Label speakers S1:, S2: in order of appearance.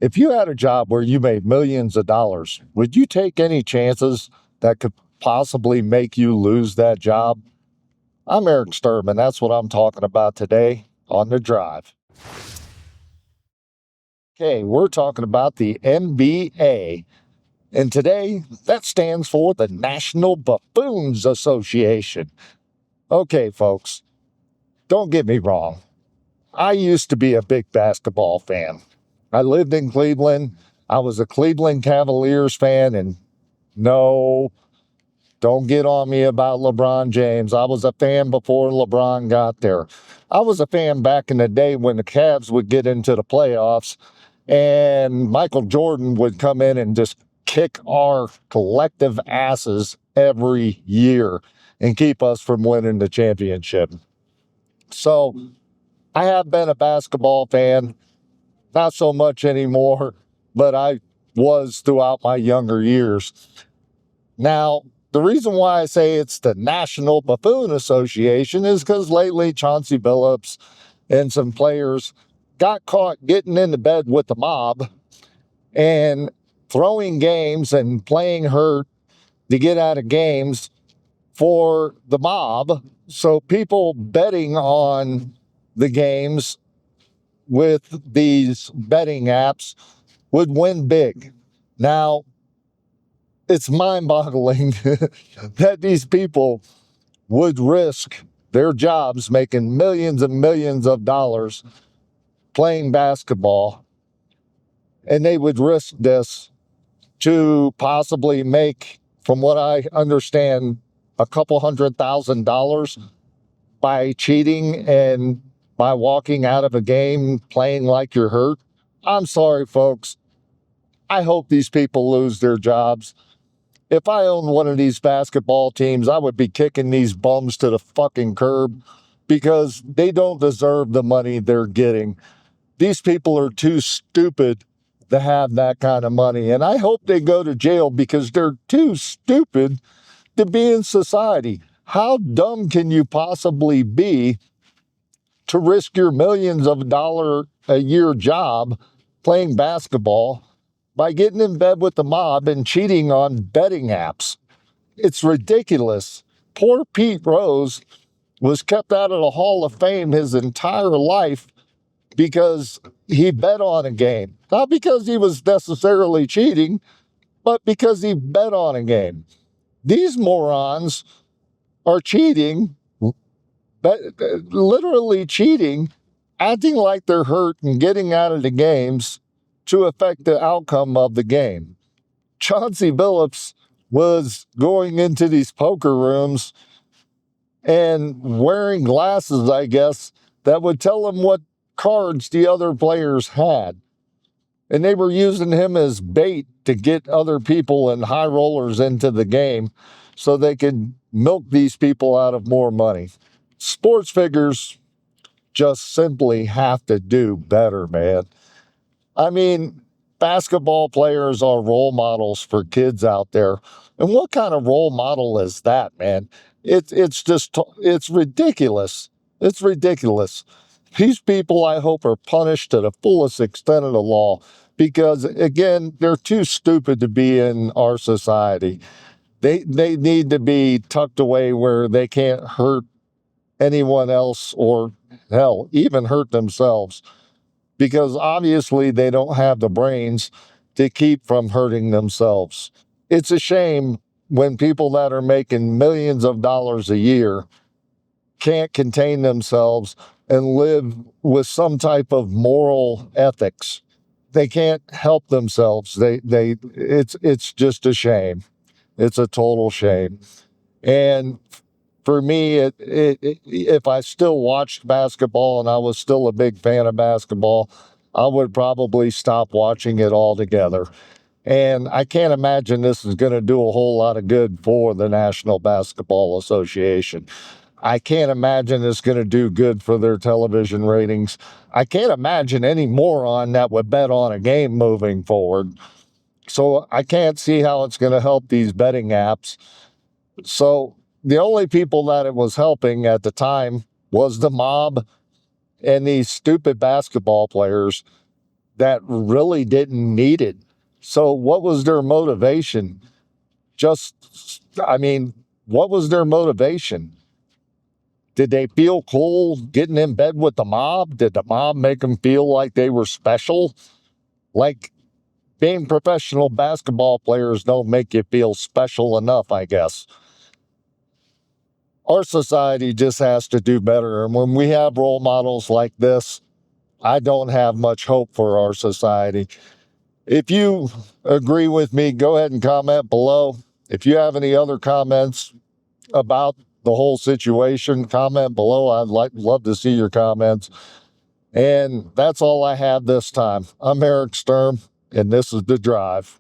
S1: If you had a job where you made millions of dollars, would you take any chances that could possibly make you lose that job? I'm Eric Sturm, and that's what I'm talking about today on The Drive. Okay, we're talking about the NBA. And today, that stands for the National Buffoons Association. Okay, folks, don't get me wrong. I used to be a big basketball fan. I lived in Cleveland. I was a Cleveland Cavaliers fan, and no, don't get on me about LeBron James. I was a fan before LeBron got there. I was a fan back in the day when the Cavs would get into the playoffs and Michael Jordan would come in and just kick our collective asses every year and keep us from winning the championship. So I have been a basketball fan, not so much anymore, but I was throughout my younger years. Now, the reason why I say it's the National Buffoon Association is because lately Chauncey Billups and some players got caught getting into bed with the mob and throwing games and playing hurt to get out of games for the mob. So people betting on the games with these betting apps would win big. Now, it's mind-boggling that these people would risk their jobs making millions and millions of dollars playing basketball, and they would risk this to possibly make, from what I understand, a couple $100,000 by cheating and by walking out of a game playing like you're hurt. I'm sorry, folks. I hope these people lose their jobs. If I owned one of these basketball teams, I would be kicking these bums to the fucking curb because they don't deserve the money they're getting. These people are too stupid to have that kind of money. And I hope they go to jail because they're too stupid to be in society. How dumb can you possibly be to risk your millions of dollar a year job playing basketball by getting in bed with the mob and cheating on betting apps? It's ridiculous. Poor Pete Rose was kept out of the Hall of Fame his entire life because he bet on a game. Not because he was necessarily cheating, but because he bet on a game. These morons are cheating, literally cheating, acting like they're hurt and getting out of the games to affect the outcome of the game. Chauncey Billups was going into these poker rooms and wearing glasses, I guess, that would tell him what cards the other players had. And they were using him as bait to get other people and high rollers into the game so they could milk these people out of more money. Sports figures just simply have to do better, man. I mean, basketball players are role models for kids out there. And what kind of role model is that, man? It's ridiculous. It's ridiculous. These people, I hope, are punished to the fullest extent of the law because, again, they're too stupid to be in our society. They need to be tucked away where they can't hurt anyone else or, hell, even hurt themselves because obviously they don't have the brains to keep from hurting themselves. It's a shame when people that are making millions of dollars a year can't contain themselves and live with some type of moral ethics. They can't help themselves. It's just a shame. It's a total shame. And for me, if I still watched basketball and I was still a big fan of basketball, I would probably stop watching it altogether. And I can't imagine this is going to do a whole lot of good for the National Basketball Association. I can't imagine it's going to do good for their television ratings. I can't imagine any moron that would bet on a game moving forward. So I can't see how it's going to help these betting apps. So the only people that it was helping at the time was the mob and these stupid basketball players that really didn't need it. So, what was their motivation? I mean, what was their motivation? Did they feel cool getting in bed with the mob? Did the mob make them feel like they were special? Like, being professional basketball players don't make you feel special enough, I guess. Our society just has to do better. And when we have role models like this, I don't have much hope for our society. If you agree with me, go ahead and comment below. If you have any other comments about the whole situation, comment below. Love to see your comments. And that's all I have this time. I'm Eric Sturm, and this is The Drive.